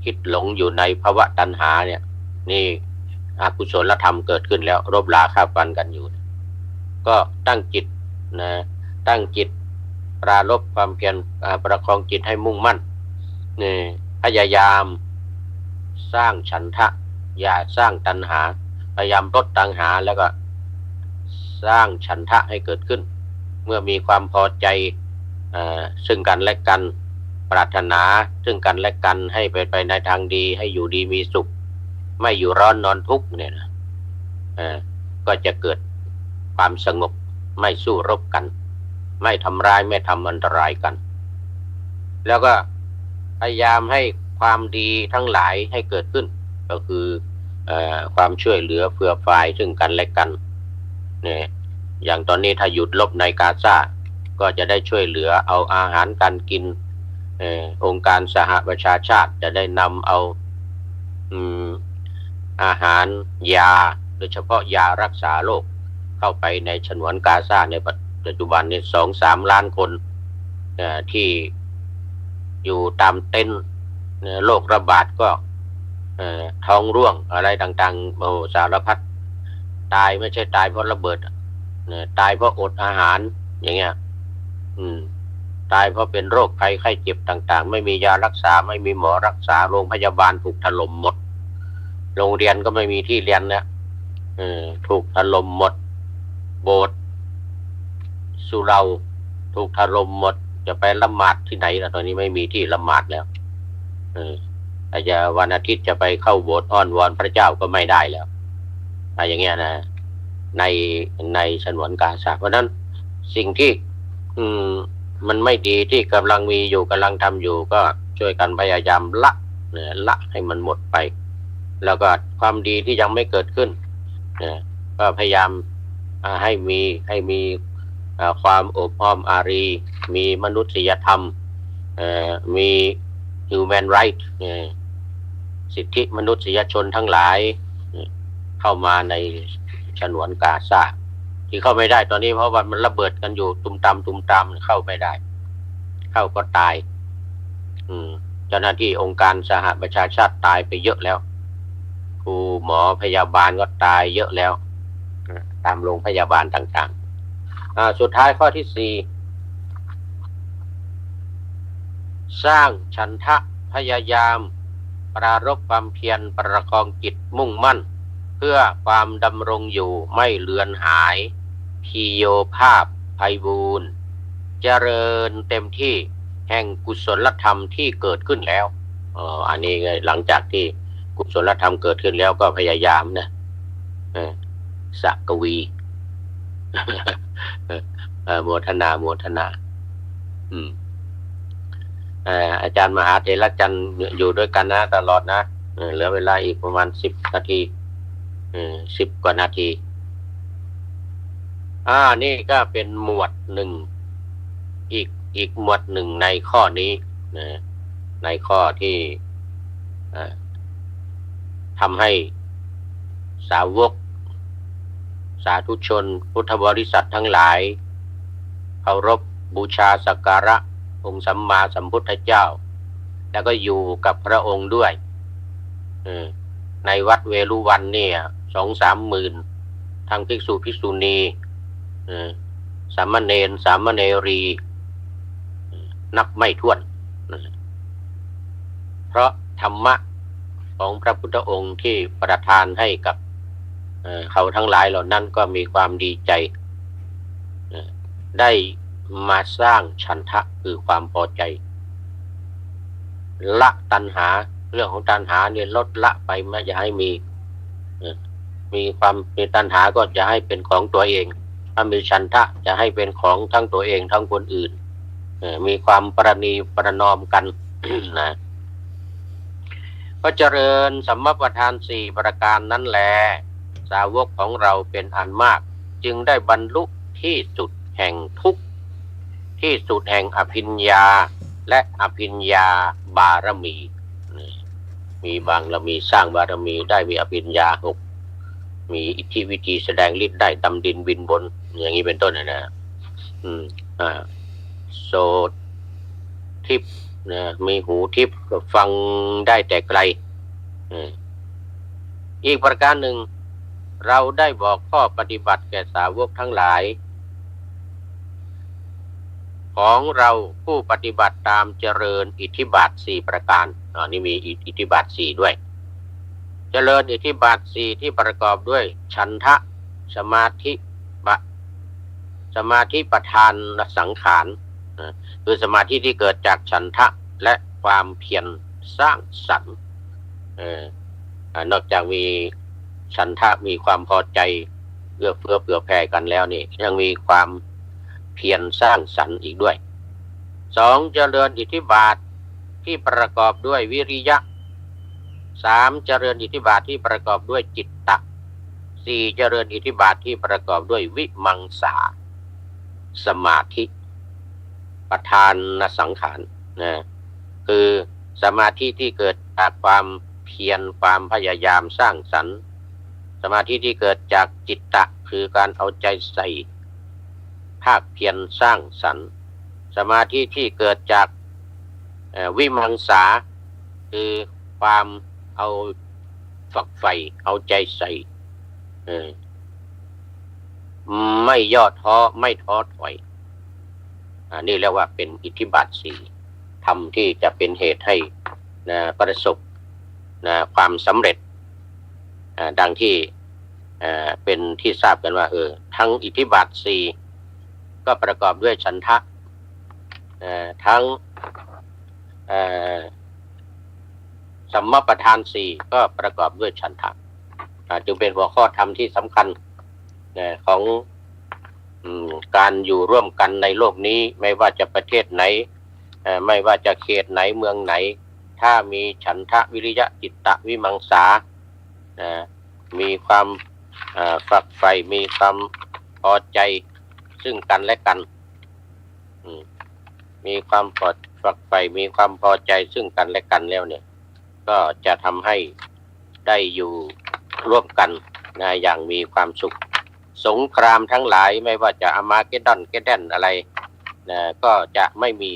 คิดหลงอยู่ในภวะตัณหาเนี่ยนี่อกุศลธรรมเกิดขึ้นแล้วรบราฆ่าฟันกันอยู่ก็ตั้งจิตนะตั้งจิตปรารภความเพียรประคองจิตให้มุ่งมั่นนี่พยายามสร้างฉันทะอย่าสร้างตัณหาพยายามลดตัณหาแล้วก็สร้างฉันทะให้เกิดขึ้นเมื่อมีความพอใจซึ่งกันและกันปรารถนาซึ่งกันและกันให้ไปในทางดีให้อยู่ดีมีสุขไม่อยู่ร้อนนอนทุกข์เนี่ยนะก็จะเกิดความสงบไม่สู้รบกันไม่ทำร้ายไม่ทำอันตรายกันแล้วก็พยายามให้ความดีทั้งหลายให้เกิดขึ้นก็คือความช่วยเหลือเผื่อแผ่ซึ่งกันและกันเนี่ยอย่างตอนนี้ถ้าหยุดรบในกาซาก็จะได้ช่วยเหลือเอาอาหารการกินองค์การสหประชาชาติจะได้นำเอาอาหารยาโดยเฉพาะยารักษาโรคเข้าไปในฉนวนกาซาในปัจจุบันนี้ 2-3 ล้านคนที่อยู่ตามเต็นท์โรคระบาดก็ท้องร่วงอะไรต่างๆสารพัดตายไม่ใช่ตายเพราะระเบิดตายเพราะอดอาหารอย่างเงี้ยตายเพราะเป็นโรคภัยไข้เจ็บต่างๆไม่มียารักษาไม่มีหมอรักษาโรงพยาบาลถูกถล่มหมดโรงเรียนก็ไม่มีที่เรียนนะถูกถล่มหมดโบสถ์สุเหร่าถ ถูกถล่มหมดจะไปละหมาดที่ไหนล่ะตอนนี้ไม่มีที่ละหมาดแล้วอาจจะวันอาทิตย์จะไปเข้าโบสถ์อ้อนวอนพระเจ้าก็ไม่ได้แล้วอะไรอย่างเงี้ยนะในในฉนวนกาซาเพราะนั้นสิ่งที่มันไม่ดีที่กำลังมีอยู่กำลังทำอยู่ก็ช่วยกันพยายามละให้มันหมดไปแล้วก็ความดีที่ยังไม่เกิดขึ้นก็พยายามให้มีความอบอ้อมอารีมีมนุษยธรรมมี human right สิทธิมนุษยชนทั้งหลายเข้ามาในฉนวนกาซาที่เข้าไม่ได้ตอนนี้เพราะว่ามันระเบิดกันอยู่ตุมตามเข้าไม่ได้เข้าก็ตายเจ้าหน้าที่องค์การสหประชาชาติตายไปเยอะแล้วครูหมอพยาบาลก็ตายเยอะแล้วตามโรงพยาบาลต่างๆสุดท้ายข้อที่4สร้างฉันทะพยายามปรารภความเพียรประคองจิตมุ่งมั่นเพื่อความดำรงอยู่ไม่เลือนหายพีโยภาพไพบูรณ์เจริญเต็มที่แห่งกุศลธรรมที่เกิดขึ้นแล้วอันนี้หลังจากที่กุศลธรรมเกิดขึ้นแล้วก็พยายามนะสักกวี โมทนาอาจารย์มหาเถรจันทร์อยู่ด้วยกันนะตลอดนะเหลือเวลาอีกประมาณ10 นาที10 กว่านาทีนี่ก็เป็นหมวดหนึ่งอีกหมวดหนึ่งในข้อนี้ในข้อที่ทำให้สาวกสาธุชนพุทธบริษัททั้งหลายเคารพบูชาสักการะองค์สัมมาสัมพุทธเจ้าแล้วก็อยู่กับพระองค์ด้วยในวัดเวรุวันเนี่ย 2-3 หมื่นทั้งภิกษุภิกษุณีสามเณรสามเณรีนับไม่ถ้วนเพราะธรรมะของพระพุทธองค์ที่ประทานให้กับเขาทั้งหลายเหล่านั้นก็มีความดีใจได้มาสร้างฉันทะคือความพอใจละตัณหาเรื่องของตัณหาเนี่ยลดละไปไม่อย่าให้มีความมีตัณหาก็จะให้เป็นของตัวเองถ้ามีฉันทะจะให้เป็นของทั้งตัวเองทั้งคนอื่นมีความประนีประนอมกัน นะก็เจริญสัมมาประธาน4 ประการนั้นแลสาวกของเราเป็นอันมากจึงได้บรรลุที่สุดแห่งทุกข์ที่สุดแห่งอภิญญาและอภิญญาบารมีมีบางละมีสร้างบารมีได้มีอภิญญา6มีอิทธิวิธีแสดงฤทธิ์ได้ดำดินบินบนอย่างนี้เป็นต้นนะโสตทิพย์มีหูทิพย์ฟังได้แต่ไกลอีกประการหนึ่งเราได้บอกข้อปฏิบัติแก่สาวกทั้งหลายของเราผู้ปฏิบัติตามเจริญอิทธิบาท4 ประการนี่มีอิทธิบาท4ด้วยเจริญอิทธิบาท4ที่ประกอบด้วยฉันทะสมาธิประธานสังขารคือสมาธิที่เกิดจากฉันทะและความเพียรสร้างสรรค์นอกจากมีฉันทะมีความพอใจเอื้อเฟื้อเผื่อแผ่กันแล้วนี่ยังมีความเพียรสร้างสรรค์อีกด้วย2เจริญอิทธิบาทที่ประกอบด้วยวิริยะ3เจริญอิทธิบาทที่ประกอบด้วยจิตตะ4เจริญอิทธิบาทที่ประกอบด้วยวิมังสาสมาธิประธานสังขารคือสมาธิที่เกิดจากความเพียรความพยายามสร้างสรรค์สมาธิที่เกิดจากจิตตะคือการเอาใจใส่ภาคเพียรสร้างสรรค์สมาธิที่เกิดจากวิมังสาคือความเอาฝักใฝ่เอาใจใส่ไม่ย่อท้อไม่ท้อถอยนี่เรียกว่าเป็นอิทธิบาท4ธรรมที่จะเป็นเหตุให้ประสบความสำเร็จดังที่เป็นที่ทราบกันว่าทั้งอิทธิบาท4ก็ประกอบด้วยฉันทะ ทั้งสัมมาประธานสี่ก็ประกอบด้วยฉันทะจึงเป็นหัวข้อธรรมที่สำคัญของการอยู่ร่วมกันในโลกนี้ไม่ว่าจะประเทศไหนไม่ว่าจะเขตไหนเมืองไหนถ้ามีฉันทะวิริยะจิตตะวิมังสามีความฝักใฝ่มีความพอใจซึ่งกันและกันมีความฝักใฝ่มีความพอใจซึ่งกันและกันแล้วเนี่ยก็จะทำให้ได้อยู่ร่วมกันอย่างมีความสุขสงครามทั้งหลายไม่ว่าจะอามาเกดดอนเกดแดนอะไรก็จะไม่มี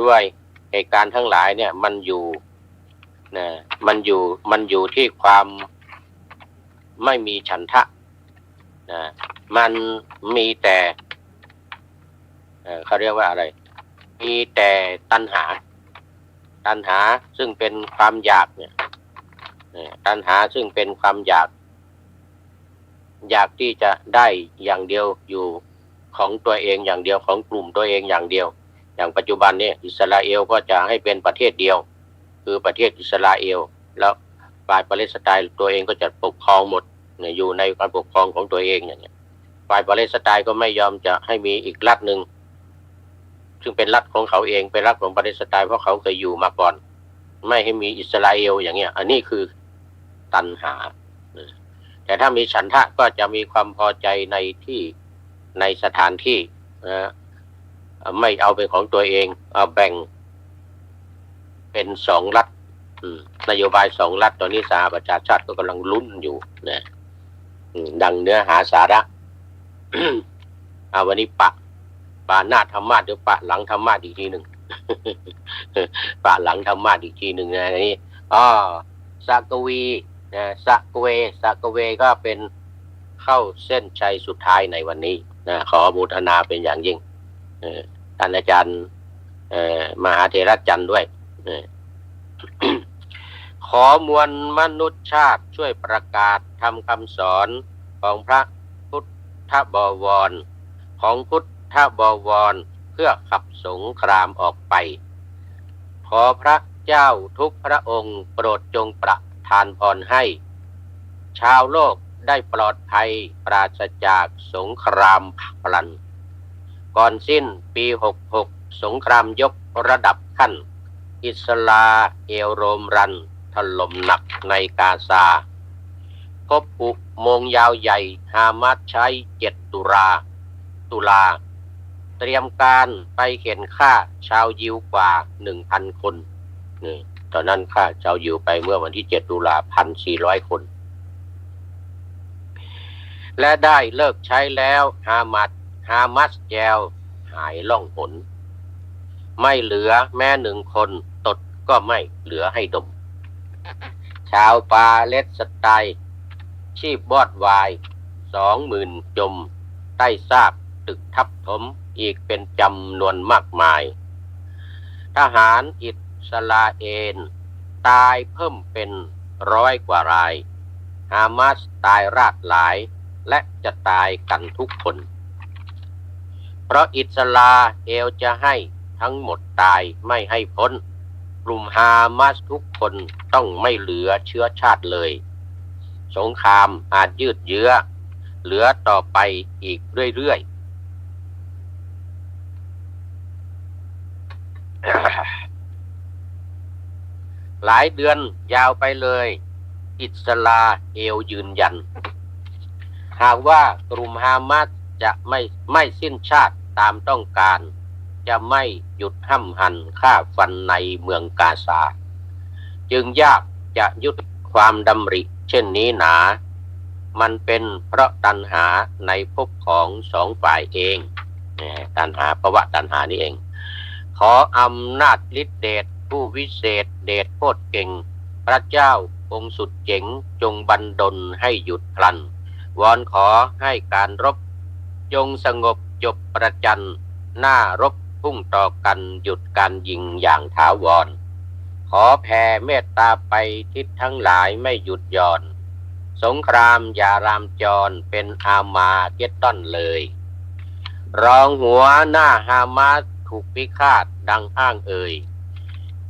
ด้วยเหตุการณ์ทั้งหลายเนี่ยมันอยู่ที่ความไม่มีฉันทะมันมีแต่เขาเรียกว่าอะไรมีแต่ตัณหาซึ่งเป็นความอยากเนี่ยตัณหาซึ่งเป็นความอยากที่จะได้อย่างเดียวอยู่ของตัวเองอย่างเดียวของกลุ่มตัวเองอย่างเดียวอย่างปัจจุบันนี้อิสราเอลก็จะให้เป็นประเทศเดียวคือประเทศอิสราเอลแล้วฝ่ายปาเลสไตน์ตัวเองก็จะปกครองหมดอยู่ในการปกครองของตัวเองอย่างเงี้ยฝ่ายปาเลสไตน์ก็ไม่ยอมจะให้มีอีกรัฐหนึ่งซึ่งเป็นรัฐของเขาเองเป็นรัฐของปาเลสไตน์เพราะเขาเคยอยู่มาก่อนไม่ให้มีอิสราเอลอย่างเงี้ยอันนี้คือตัณหาแต่ถ้ามีฉันทะก็จะมีความพอใจในสถานที่ไม่เอาเป็นของตัวเองเอาแบ่งเป็น2 รัฐนโยบาย2 รัฐตอนนี้สหประชาชาติก็กำลังลุ้นอยู่นะดังเนื้อหาสาระ วันนี้ปะหน้าธรรมะหรือปะหลังธรรมะอีกทีหนึ่ง ปะหลังธรรมะอีกทีหนึ่งนะนี่สักวีสักเวก็เป็นเข้าเส้นชัยสุดท้ายในวันนี้นะขออนุโมทนาเป็นอย่างยิ่งท่านอาจารย์มหาเถรจันทร์ด้วย ขอมวลมนุษยชาติช่วยประกาศทำคำสอนของพระพุทธบวรเพื่อขับสงครามออกไปขอพระเจ้าทุกพระองค์โปรดจงประทานพรให้ชาวโลกได้ปลอดภัยปราศจากสงครามพลันก่อนสิ้นปี66สงครามยกระดับขั้นอิสราเอลโรมรันถล่มหนักในกาซาพบอุโมงค์ยาวใหญ่ฮามาสใช้7 ตุลาเตรียมการไปเข็นฆ่าชาวยิวกว่า 1,000 คนตอนนั้นฆ่าชาวยิวไปเมื่อวันที่7 ตุลา 1,400 คนและได้เลิกใช้แล้วฮามัสแจวหายล่องหนไม่เหลือแม้1 คนตดก็ไม่เหลือให้ดมชาวปาเลสไตน์ชีพบอดวาย 20,000 จมใต้ซากตึกทับถมอีกเป็นจำนวนมากมายทหารอิสราเอลตายเพิ่มเป็น100 กว่ารายฮามาสตายราดหลายและจะตายกันทุกคนเพราะอิสราเอลจะให้ทั้งหมดตายไม่ให้พ้นกลุ่มฮามาสทุกคนต้องไม่เหลือเชื้อชาติเลยสงครามอาจยืดเยื้อเหลือต่อไปอีกเรื่อยๆ หลายเดือนยาวไปเลยอิสราเอลยืนยันหากว่ากลุ่มฮามาสจะไม่สิ้นชาติตามต้องการจะไม่หยุดห้ำหั่นฆ่าฟันในเมืองกาซาจึงยากจะยุติความดำริเช่นนี้หนามันเป็นเพราะตัณหาในภพของ2 ฝ่ายเองตัณหาภวะตัณหานี่เองขออำนาจฤทธิเดชผู้วิเศษเดชโคตรเก่งพระเจ้าองค์สุดเจ๋งจงบันดลให้หยุดพลันวอนขอให้การรบจงสงบจบประจันหน้ารบพุ่งต่อกันหยุดการยิงอย่างถาวรขอแผ่เมตตาไปทิศทั้งหลายไม่หยุดหย่อนสงครามอย่ารามจรเป็นอามาเกดดอนเลย รองหัวหน้าฮามาสถูกพิฆาตดังอ้างเอ่ย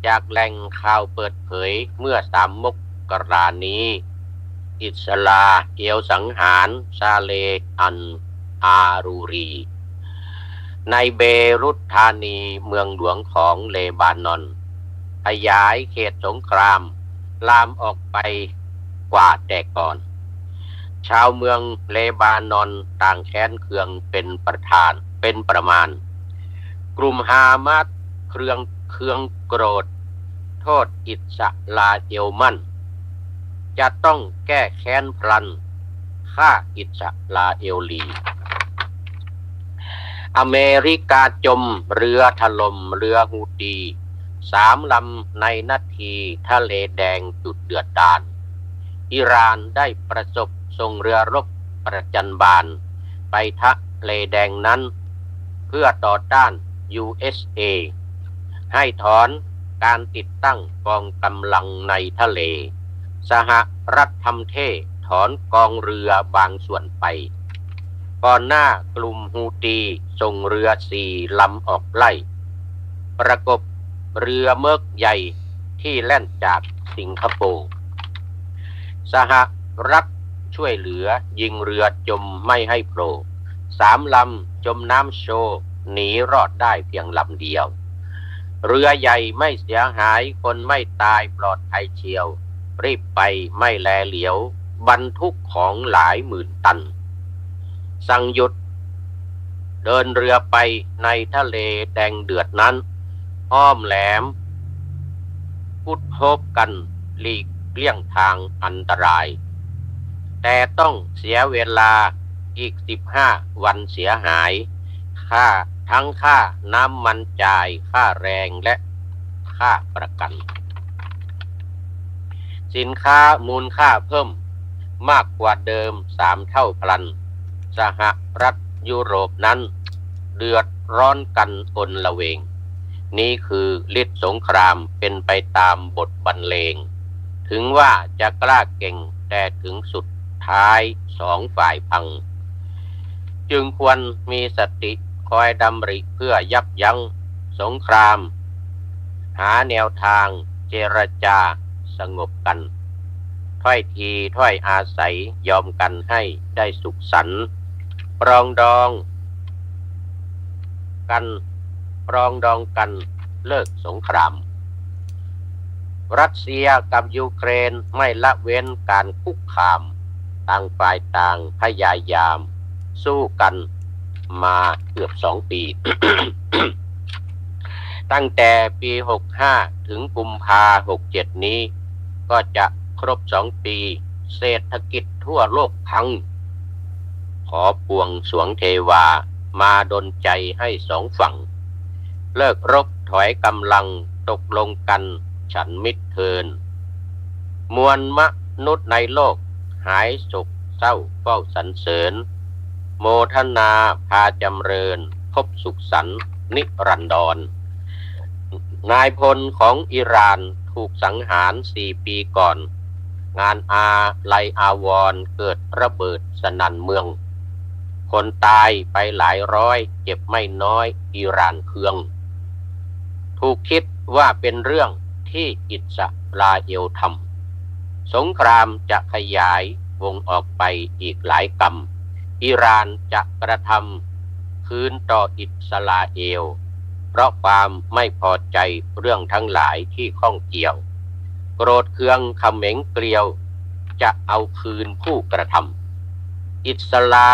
จากแหล่งข่าวเปิดเผยเมื่อ3 มกรานี้ อิสลาเอลสังหารซาเลอันอารูรีในเบรุตธานีเมืองหลวงของเลบานอนขยายเขตสงครามลามออกไปกว่าแต่ก่อน ชาวเมืองเลบานอนต่างแค้นเคืองเป็นประมาณกลุ่มฮามาสเคืองโกรธโทษอิสลาเอลมันจะต้องแก้แค้นพลันฆ่าอิสลาเอลลีอเมริกาจมเรือถล่มเรือฮูตี3 ลำในนาทีทะเลแดงจุดเดือดดาลอิหร่านได้ประสบส่งเรือรบประจันบานไปทะเลแดงนั้นเพื่อต่อต้าน USA ให้ถอนการติดตั้งกองกำลังในทะเลสหรัฐทำเท่ถอนกองเรือบางส่วนไปก่อนหน้ากลุ่มฮูตีส่งเรือ4 ลำออกไล่ประกบเรือเมิร์กใหญ่ที่แล่นจากสิงคโปร์สหรัฐช่วยเหลือยิงเรือจมไม่ให้โผล่3 ลำจมน้ำโชว์หนีรอดได้เพียงลำเดียวเรือใหญ่ไม่เสียหายคนไม่ตายปลอดภัยเชียวรีบไปไม่แลเหลียวบรรทุกของหลายหมื่นตันสั่งหยุดเดินเรือไปในทะเลแดงเดือดนั้นอ้อมแหลมพุดโฮบกันหลีกเลี่ยงทางอันตรายแต่ต้องเสียเวลาอีก15 วันเสียหายทั้งค่าน้ำมันจ่ายค่าแรงและค่าประกันสินค้ามูลค่าเพิ่มมากกว่าเดิม3 เท่าพลันสหรัฐยุโรปนั้นเดือดร้อนกันอนละเวงนี่คือฤทธิสงครามเป็นไปตามบทบรรเลงถึงว่าจะกล้าเก่งแต่ถึงสุดท้าย2 ฝ่ายพังจึงควรมีสติคอยดำริเพื่อยับยั้งสงครามหาแนวทางเจรจาสงบกันถ้อยทีถ้อยอาศัยยอมกันให้ได้สุขสันต์ปรองดองกันเลิกสงครามรัสเซียกับยูเครนไม่ละเว้นการคุกคามต่างฝ่ายต่างพยายามสู้กันมาเกือบ2 ปี ตั้งแต่ปี65ถึงกุมภา67นี้ก็จะครบ2 ปีเศรษฐกิจทั่วโลกพังขอปวงสรวงเทวามาดลใจให้2 ฝั่งเลิกรบถอยกำลังตกลงกันฉันมิตรเทินมวลมนุษย์ในโลกหายโศกเศร้าเฝ้าสรรเสริญโมทนาพาจำเริญพบสุขสันต์นิรันดรนายพลของอิหร่านถูกสังหาร4 ปีก่อนงานไลอาวรณ์เกิดระเบิดสนั่นเมืองคนตายไปหลายร้อยเจ็บไม่น้อยอิหร่านเคืองถูกคิดว่าเป็นเรื่องที่อิสราเอลทำสงครามจะขยายวงออกไปอีกหลายกรรมอิหร่านจะกระทำคืนต่ออิสราเอลเพราะความไม่พอใจเรื่องทั้งหลายที่ข้องเกี่ยวโกรธเคืองเขม็งเกลียวจะเอาคืนผู้กระทำอิสรา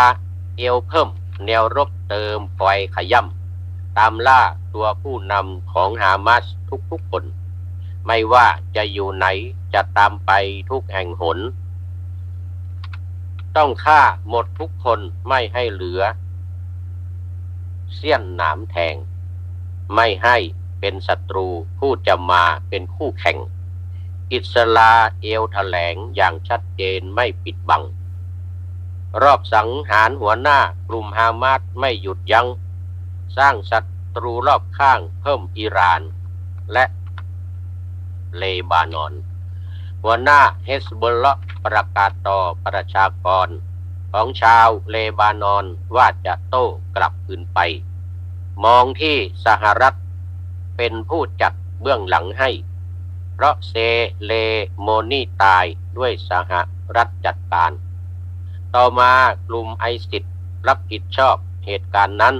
เอลเพิ่มแนวรบเติมไฟขย่ำตามล่าตัวผู้นำของฮามาสทุกคนไม่ว่าจะอยู่ไหนจะตามไปทุกแห่งหนต้องฆ่าหมดทุกคนไม่ให้เหลือเสี้ยนหนามแทงไม่ให้เป็นศัตรูผู้จะมาเป็นคู่แข่งอิสราเอลแถลงอย่างชัดเจนไม่ปิดบังรอบสังหารหัวหน้ากลุ่มฮามาสไม่หยุดยัง้งสร้างศัตรูรอบข้างเพิ่มอิหร่านและเลบานอนหัวหน้าเฮซบอลเลาะห์ประกาศต่อประชากร ของชาวเลบานอนว่าจะโต้กลับคืนไปมองที่สหรัฐเป็นผู้จัดเบื้องหลังให้เพราะเซเลโมนีตายด้วยสหรัฐจัดการต่อมากลุ่มไอซิสรับผิดชอบเหตุการณ์นั้น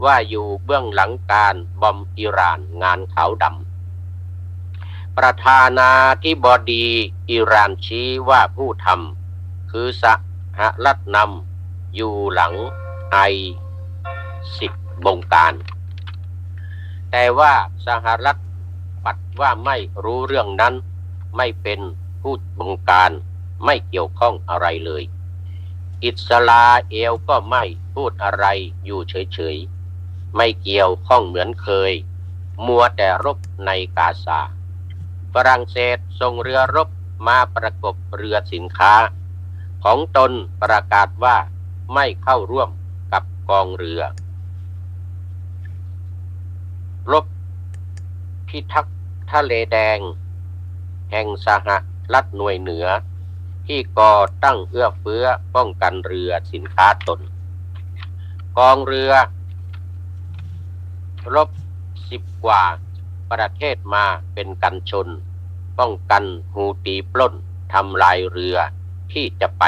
ว่าอยู่เบื้องหลังการบอมอิหร่านงานขาวดำประธานาธิบดีอิหร่านชี้ว่าผู้ทำคือสหรัฐนำอยู่หลังไอซิสบงการแต่ว่าสหรัฐปัดว่าไม่รู้เรื่องนั้นไม่เป็นผู้บงการไม่เกี่ยวข้องอะไรเลยอิสราเอลก็ไม่พูดอะไรอยู่เฉยๆไม่เกี่ยวข้องเหมือนเคยมัวแต่รบในกาซาฝรั่งเศสส่งเรือรบมาประกบเรือสินค้าของตนประกาศว่าไม่เข้าร่วมกับกองเรือรบพิทักษ์ทะเลแดงแห่งสหรัฐหน่วยเหนือที่ก่อตั้งเอื้อเฟื้อป้องกันเรือสินค้าตนกองเรือรบ10 กว่าประเทศมาเป็นกันชนป้องกันฮูตีปล้นทำลายเรือที่จะไป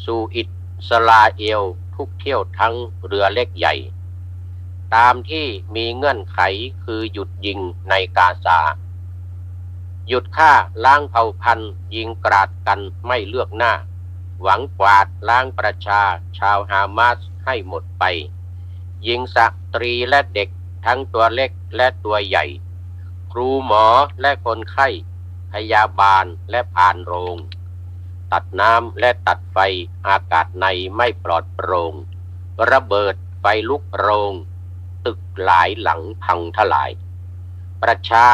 สู่อิสราเอลทุกเที่ยวทั้งเรือเล็กใหญ่ตามที่มีเงื่อนไขคือหยุดยิงในกาซาหยุดฆ่าล้างเผ่าพันธุ์ยิงกราดกันไม่เลือกหน้าหวังกวาดล้างประชาชาวฮามาสให้หมดไปยิงสตรีและเด็กทั้งตัวเล็กและตัวใหญ่ครูหมอและคนไข้พยาบาลและผ่านโรงตัดน้ำและตัดไฟอากาศในไม่ปลอดโปร่งระเบิดไฟลุกโรงตึกหลายหลังพังทลายประชา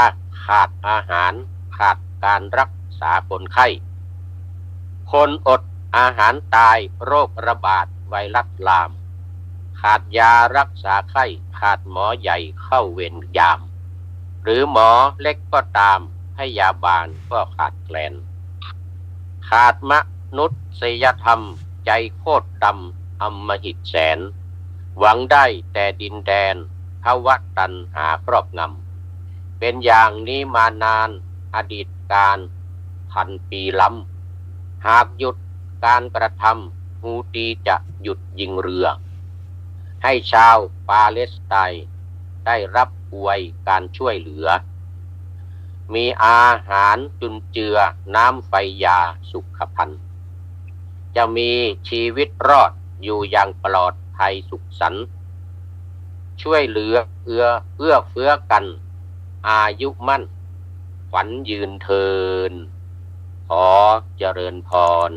ขาดอาหารขาดการรักษาคนไข้คนอดอาหารตายโรคระบาดไวรัสลามขาดยารักษาไข้ขาดหมอใหญ่เข้าเวรยามหรือหมอเล็กก็ตามพยาบาลก็ขาดแคลนขาดมนุษยธรรมใจโคตรดำอำมหิตแสนหวังได้แต่ดินแดนภาวะตัณหาครอบงำเป็นอย่างนี้มานานอดีตการ1,000 ปีล้ำหากหยุดการกระทำฮูตีจะหยุดยิงเรือให้ชาวปาเลสไตน์ได้รับอวยการช่วยเหลือมีอาหารจุนเจือน้ำไฟยาสุขภัณฑ์จะมีชีวิตรอดอยู่อย่างปลอดภัยสุขสันต์ช่วยเหลือเอื้อเฟื้อกันอายุมั่นขวัญยืนเทินขอเจริญพร